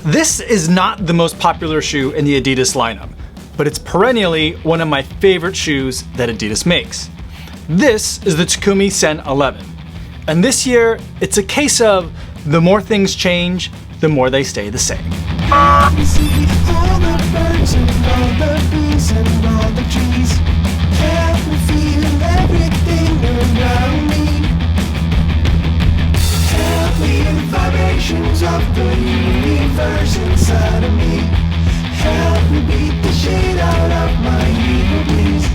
This is not the most popular shoe in the Adidas lineup, but it's perennially one of my favorite shoes that Adidas makes. This is the Takumi Sen 11. And this year, it's a case of the more things change, the more they stay the same. We see all the birds and all the bees and all the trees. Can we feel everything around me? Help me in the vibrations of the universe inside of me. Help me beat the shit out of my ego, please.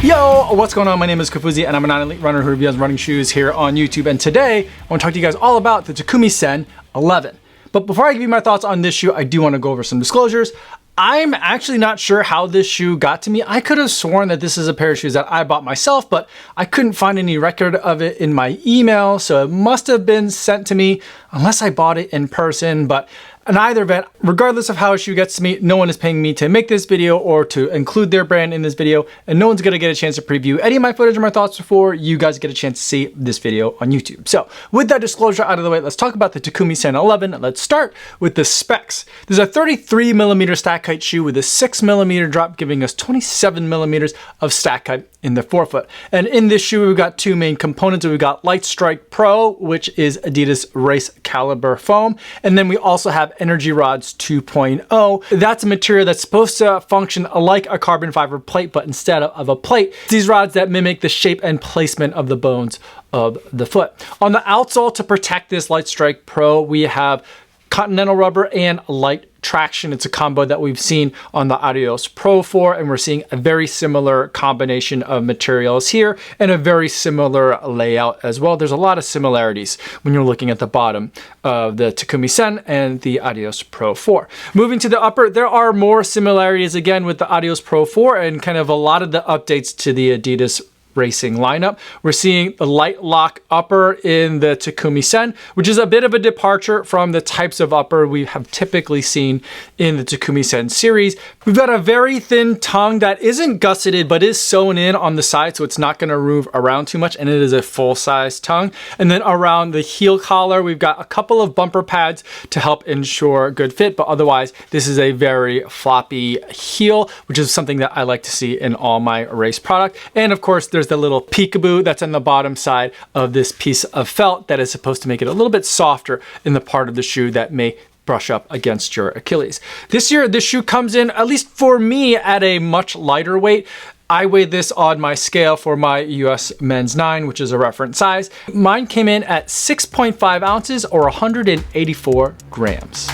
Yo, what's going on? My name is Kafuzi and I'm a non-elite runner who reviews running shoes here on YouTube. And today, I want to talk to you guys all about the Takumi Sen 11. But before I give you my thoughts on this shoe, I do want to go over some disclosures. I'm actually not sure how this shoe got to me. I could have sworn that this is a pair of shoes that I bought myself, but I couldn't find any record of it in my email, so it must have been sent to me unless I bought it in person. But in either event, regardless of how a shoe gets to me, no one is paying me to make this video or to include their brand in this video, and no one's gonna get a chance to preview any of my footage or my thoughts before you guys get a chance to see this video on YouTube. So with that disclosure out of the way, let's talk about the Takumi Sen 11. Let's start with the specs. There's a 33mm stack height shoe with a 6mm drop, giving us 27mm of stack height in the forefoot. And in this shoe, we've got two main components. We've got Light Strike Pro, which is Adidas Race Caliber foam. And then we also have Energy Rods 2.0. That's a material that's supposed to function like a carbon fiber plate, but instead of a plate, these rods that mimic the shape and placement of the bones of the foot. On the outsole to protect this Light Strike Pro, we have Continental rubber and light traction. It's a combo that we've seen on the Adios Pro 4, and we're seeing a very similar combination of materials here and a very similar layout as well. There's a lot of similarities when you're looking at the bottom of the Takumi Sen and the Adios Pro 4. Moving to the upper, there are more similarities again with the Adios Pro 4 and kind of a lot of the updates to the Adidas racing lineup. We're seeing the light lock upper in the Takumi Sen, which is a bit of a departure from the types of upper we have typically seen in the Takumi Sen series. We've got a very thin tongue that isn't gusseted, but is sewn in on the side, so it's not going to move around too much, and it is a full-size tongue. And then around the heel collar, we've got a couple of bumper pads to help ensure good fit, but otherwise, this is a very floppy heel, which is something that I like to see in all my race product. And of course, there's the little peekaboo that's on the bottom side of this piece of felt that is supposed to make it a little bit softer in the part of the shoe that may brush up against your Achilles. This year, this shoe comes in, at least for me, at a much lighter weight. I weighed this on my scale for my US men's 9, which is a reference size. Mine came in at 6.5 ounces or 184 grams.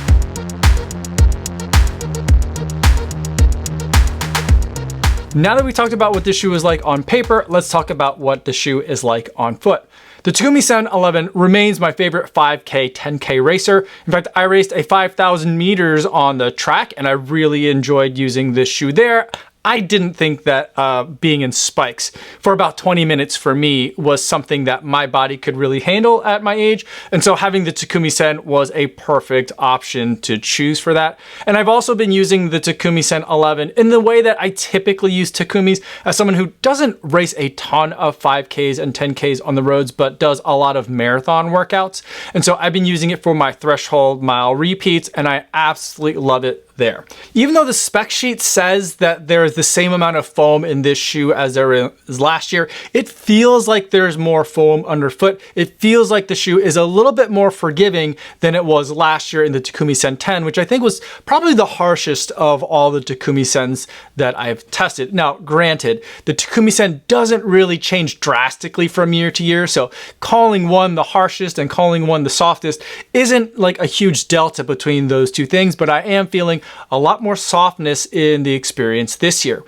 Now that we talked about what this shoe is like on paper, let's talk about what the shoe is like on foot. The Takumi Sen 11 remains my favorite 5K, 10K racer. In fact, I raced a 5,000 meters on the track and I really enjoyed using this shoe there. I didn't think that being in spikes for about 20 minutes for me was something that my body could really handle at my age. And so having the Takumi Sen was a perfect option to choose for that. And I've also been using the Takumi Sen 11 in the way that I typically use Takumis, as someone who doesn't race a ton of 5Ks and 10Ks on the roads, but does a lot of marathon workouts. And so I've been using it for my threshold mile repeats, and I absolutely love it there. Even though the spec sheet says that there is the same amount of foam in this shoe as there is last year, it feels like there's more foam underfoot. It feels like the shoe is a little bit more forgiving than it was last year in the Takumi Sen 10, which I think was probably the harshest of all the Takumi Sens that I've tested. Now, granted, the Takumi Sen doesn't really change drastically from year to year, so calling one the harshest and calling one the softest isn't like a huge delta between those two things, but I am feeling a lot more softness in the experience this year.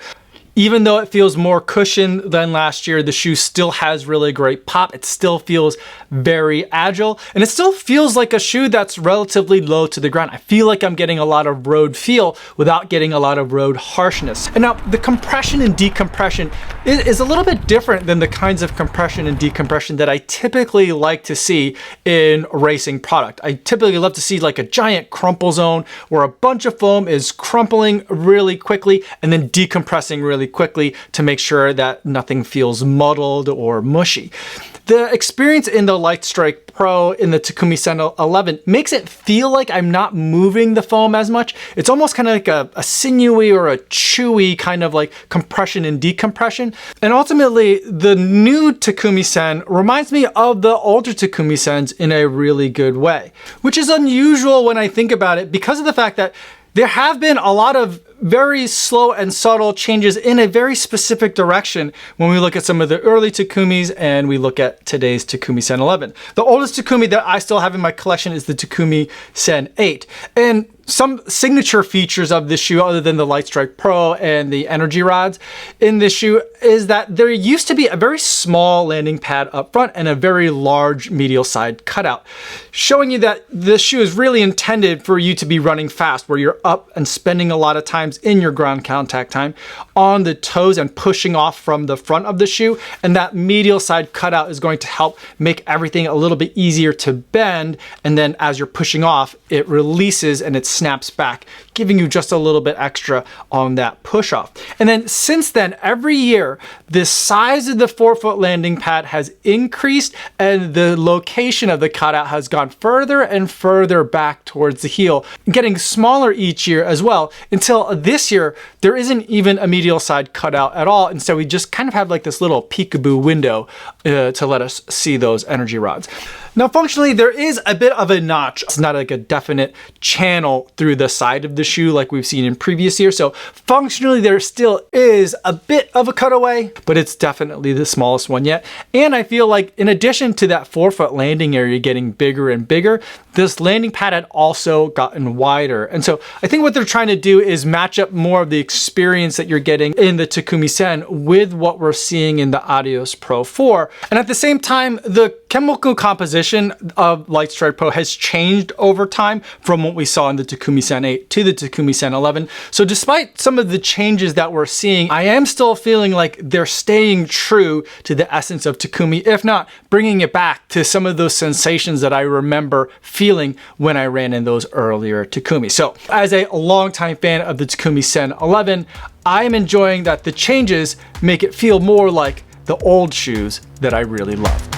Even though it feels more cushioned than last year, the shoe still has really great pop. It still feels very agile, and it still feels like a shoe that's relatively low to the ground. I feel like I'm getting a lot of road feel without getting a lot of road harshness. And now the compression and decompression is a little bit different than the kinds of compression and decompression that I typically like to see in racing product. I typically love to see like a giant crumple zone where a bunch of foam is crumpling really quickly and then decompressing really quickly to make sure that nothing feels muddled or mushy. The experience in the Lightstrike Pro in the Takumi Sen 11 makes it feel like I'm not moving the foam as much. It's almost kind of like a sinewy or a chewy kind of like compression and decompression. And ultimately, the new Takumi Sen reminds me of the older Takumi Sens in a really good way, which is unusual when I think about it because of the fact that there have been a lot of very slow and subtle changes in a very specific direction when we look at some of the early Takumis and we look at today's Takumi Sen 11. The oldest Takumi that I still have in my collection is the Takumi Sen 8. And some signature features of this shoe, other than the Lightstrike Pro and the energy rods in this shoe, is that there used to be a very small landing pad up front and a very large medial side cutout, showing you that this shoe is really intended for you to be running fast, where you're up and spending a lot of times in your ground contact time on the toes and pushing off from the front of the shoe. And that medial side cutout is going to help make everything a little bit easier to bend. And then as you're pushing off, it releases and it snaps back, giving you just a little bit extra on that push off. And then since then, every year, the size of the forefoot landing pad has increased and the location of the cutout has gone further and further back towards the heel, getting smaller each year as well, until this year, there isn't even a medial side cutout at all. Instead, we just kind of have like this little peekaboo window to let us see those energy rods. Now, functionally, there is a bit of a notch. It's not like a definite channel through the side of the shoe like we've seen in previous years. So functionally, there still is a bit of a cutaway, but it's definitely the smallest one yet. And I feel like in addition to that forefoot landing area getting bigger and bigger, this landing pad had also gotten wider. And so I think what they're trying to do is match up more of the experience that you're getting in the Takumi Sen with what we're seeing in the Adios Pro 4. And at the same time, the chemical composition of Lightstrike Pro has changed over time from what we saw in the Takumi Sen 8 to the Takumi Sen 11. So despite some of the changes that we're seeing, I am still feeling like they're staying true to the essence of Takumi, if not bringing it back to some of those sensations that I remember feeling when I ran in those earlier Takumi. So as a longtime fan of the Takumi Sen 11, I'm enjoying that the changes make it feel more like the old shoes that I really love.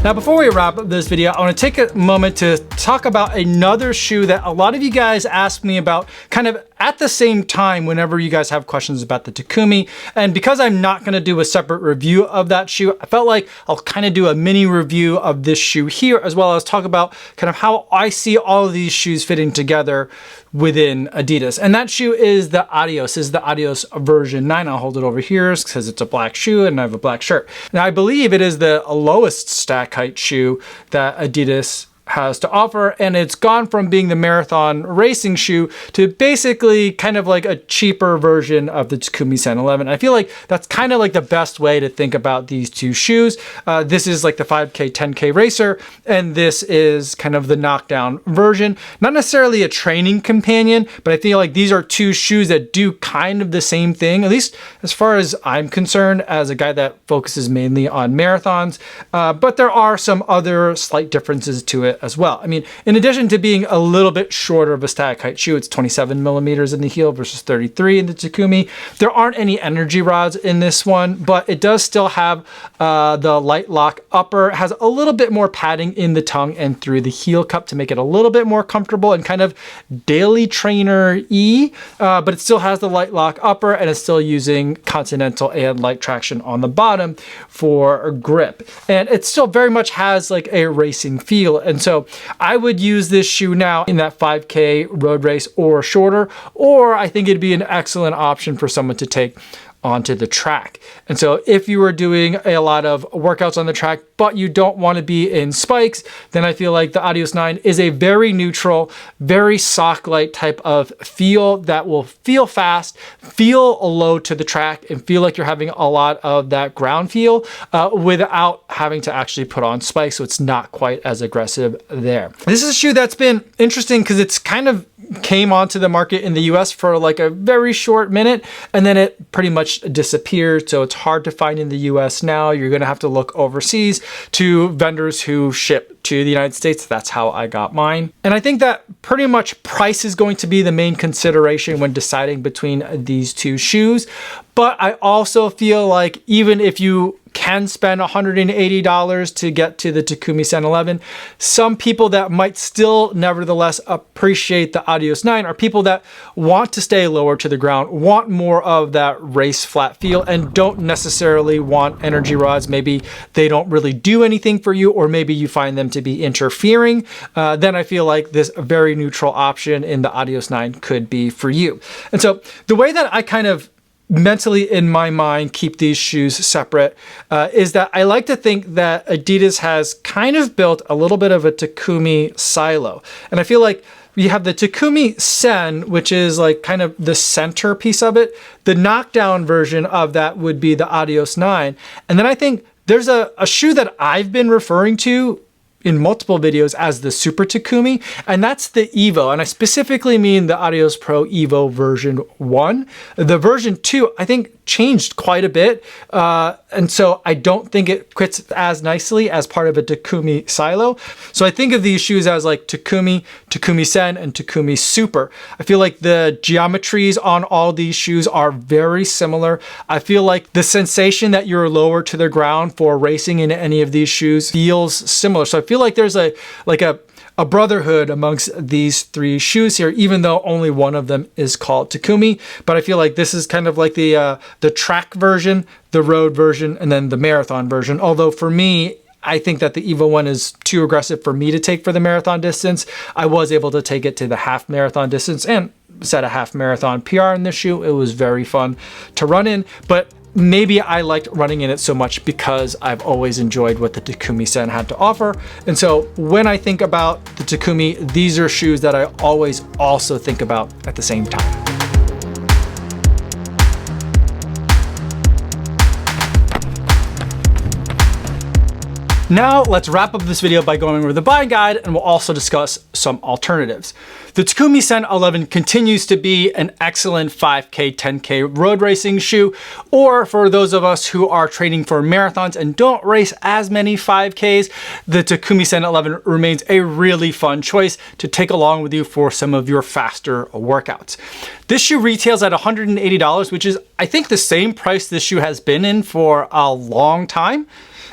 Now, before we wrap up this video, I want to take a moment to talk about another shoe that a lot of you guys asked me about kind of at the same time whenever you guys have questions about the Takumi. And because I'm not going to do a separate review of that shoe, I felt like I'll kind of do a mini review of this shoe here, as well as talk about kind of how I see all of these shoes fitting together within Adidas. And that shoe is the Adios. This is the Adios version 9. I'll hold it over here because it's a black shoe and I have a black shirt. Now, I believe it is the lowest stack height shoe that Adidas has to offer, and it's gone from being the marathon racing shoe to basically kind of like a cheaper version of the Takumi Sen 11. I feel like that's kind of like the best way to think about these two shoes. This is like the 5K, 10K racer, and this is kind of the knockdown version. Not necessarily a training companion, but I feel like these are two shoes that do kind of the same thing, at least as far as I'm concerned, as a guy that focuses mainly on marathons. But there are some other slight differences to it as well. I mean, in addition to being a little bit shorter of a static height shoe, it's 27 millimeters in the heel versus 33 in the Takumi. There aren't any energy rods in this one, but it does still have the light lock upper. It has a little bit more padding in the tongue and through the heel cup to make it a little bit more comfortable and kind of daily trainer-y, but it still has the light lock upper and it's still using Continental and light traction on the bottom for grip. And it still very much has like a racing feel. And so I would use this shoe now in that 5K road race or shorter, or I think it'd be an excellent option for someone to take onto the track. And so if you were doing a lot of workouts on the track, but you don't want to be in spikes, then I feel like the Adios 9 is a very neutral, very sock-like type of feel that will feel fast, feel low to the track, and feel like you're having a lot of that ground feel without having to actually put on spikes. So it's not quite as aggressive there. This is a shoe that's been interesting because it's kind of came onto the market in the US for like a very short minute, and then it pretty much disappeared. So it's hard to find in the US now. You're going to have to look overseas to vendors who ship to the United States. That's how I got mine. And I think that pretty much price is going to be the main consideration when deciding between these two shoes. But I also feel like even if you can spend $180 to get to the Takumi Sen 11, some people that might still nevertheless appreciate the Adios 9 are people that want to stay lower to the ground, want more of that race flat feel, and don't necessarily want energy rods. Maybe they don't really do anything for you, or maybe you find them to be interfering. Then I feel like this very neutral option in the Adios 9 could be for you. And so the way that I kind of mentally in my mind keep these shoes separate is that I like to think that Adidas has kind of built a little bit of a Takumi silo. And I feel like you have the Takumi Sen, which is like kind of the center piece of it. The knockdown version of that would be the Adios 9. And then I think there's a shoe that I've been referring to in multiple videos as the Super Takumi, and that's the Evo. And I specifically mean the Adios Pro Evo version 1. The version 2, I think, changed quite a bit. And so I don't think it fits as nicely as part of a Takumi silo. So I think of these shoes as like Takumi, Takumi Sen, and Takumi Super. I feel like the geometries on all these shoes are very similar. I feel like the sensation that you're lower to the ground for racing in any of these shoes feels similar. So I feel like there's a brotherhood amongst these three shoes here, even though only one of them is called Takumi. But I feel like this is kind of like the track version, the road version, and then the marathon version. Although for me, I think that the Evo one is too aggressive for me to take for the marathon distance. I was able to take it to the half marathon distance and set a half marathon PR in this shoe. It was very fun to run in, but maybe I liked running in it so much because I've always enjoyed what the Takumi Sen had to offer. And so when I think about the Takumi, these are shoes that I always also think about at the same time. Now let's wrap up this video by going over the buying guide, and we'll also discuss some alternatives. The Takumi Sen 11 continues to be an excellent 5K, 10K road racing shoe, or for those of us who are training for marathons and don't race as many 5Ks, the Takumi Sen 11 remains a really fun choice to take along with you for some of your faster workouts. This shoe retails at $180, which is, I think, the same price this shoe has been in for a long time.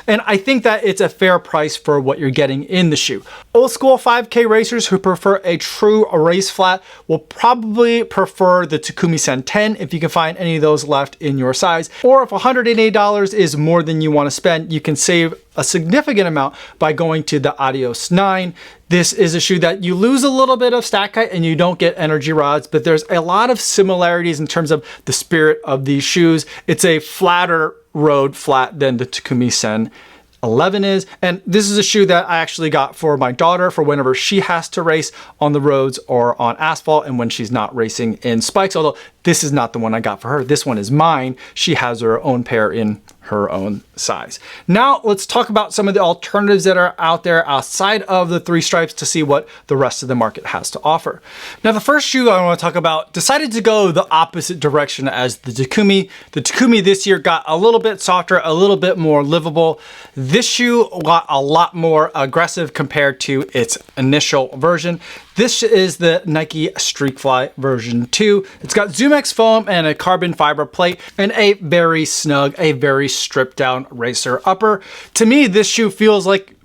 And I think that it's a fair price for what you're getting in the shoe. Old school 5K racers who prefer a true race flat will probably prefer the Takumi Sen 10 if you can find any of those left in your size. Or if $180 is more than you want to spend, you can save a significant amount by going to the Adios 9. This is a shoe that you lose a little bit of stack height and you don't get energy rods, but there's a lot of similarities in terms of the spirit of these shoes. It's a flatter road flat than the Takumi Sen 11 is. And this is a shoe that I actually got for my daughter for whenever she has to race on the roads or on asphalt and when she's not racing in spikes, although this is not the one I got for her. This one is mine. She has her own pair in her own size. Now let's talk about some of the alternatives that are out there outside of the three stripes to see what the rest of the market has to offer. Now the first shoe I want to talk about decided to go the opposite direction as the Takumi. The Takumi this year got a little bit softer, a little bit more livable. This shoe got a lot more aggressive compared to its initial version. This is the Nike Streakfly version 2. It's got ZoomX foam and a carbon fiber plate and a very snug, a very stripped down racer upper. To me, this shoe feels like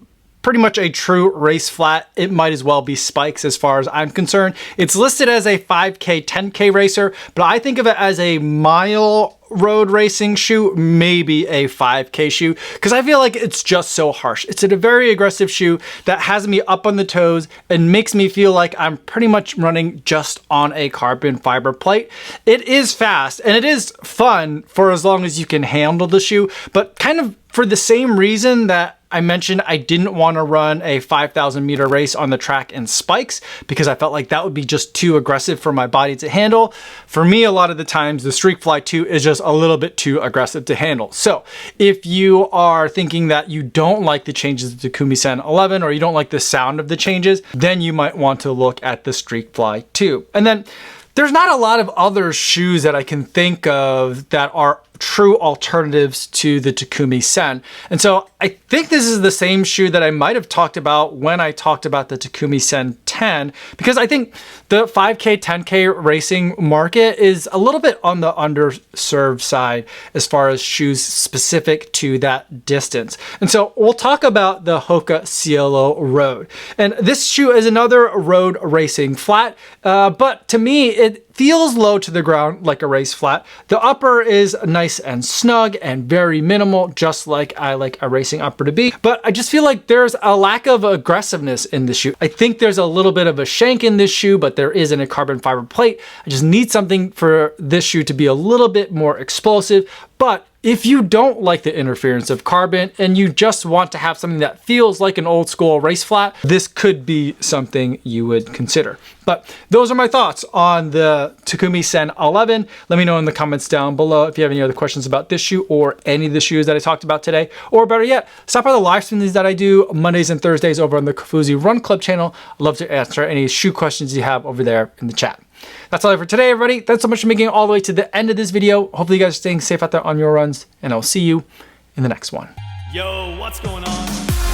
pretty much a true race flat. It might as well be spikes as far as I'm concerned. It's listed as a 5K, 10K racer, but I think of it as a mile road racing shoe, maybe a 5K shoe, because I feel like it's just so harsh. It's a very aggressive shoe that has me up on the toes and makes me feel like I'm pretty much running just on a carbon fiber plate. It is fast and it is fun for as long as you can handle the shoe, but kind of for the same reason that I mentioned I didn't want to run a 5,000 meter race on the track in spikes because I felt like that would be just too aggressive for my body to handle. For me, a lot of the times the Streakfly 2 is just a little bit too aggressive to handle. So if you are thinking that you don't like the changes of the Takumi Sen 11 or you don't like the sound of the changes, then you might want to look at the Streakfly 2. And then there's not a lot of other shoes that I can think of that are true alternatives to the Takumi Sen. And so I think this is the same shoe that I might have talked about when I talked about the Takumi Sen 10, because I think the 5K, 10K racing market is a little bit on the underserved side as far as shoes specific to that distance. And so we'll talk about the Hoka Cielo Road. And this shoe is another road racing flat, but to me, it feels low to the ground like a race flat. The upper is nice and snug and very minimal, just like I like a racing upper to be. But I just feel like there's a lack of aggressiveness in this shoe. I think there's a little bit of a shank in this shoe, but there isn't a carbon fiber plate. I just need something for this shoe to be a little bit more explosive. But if you don't like the interference of carbon and you just want to have something that feels like an old school race flat, this could be something you would consider. But those are my thoughts on the Takumi Sen 11. Let me know in the comments down below if you have any other questions about this shoe or any of the shoes that I talked about today. Or better yet, stop by the live streams that I do Mondays and Thursdays over on the Kofuzi Run Club channel. I'd love to answer any shoe questions you have over there in the chat. That's all I have for today, everybody. Thanks so much for making it all the way to the end of this video. Hopefully you guys are staying safe out there on your runs, and I'll see you in the next one. Yo, what's going on?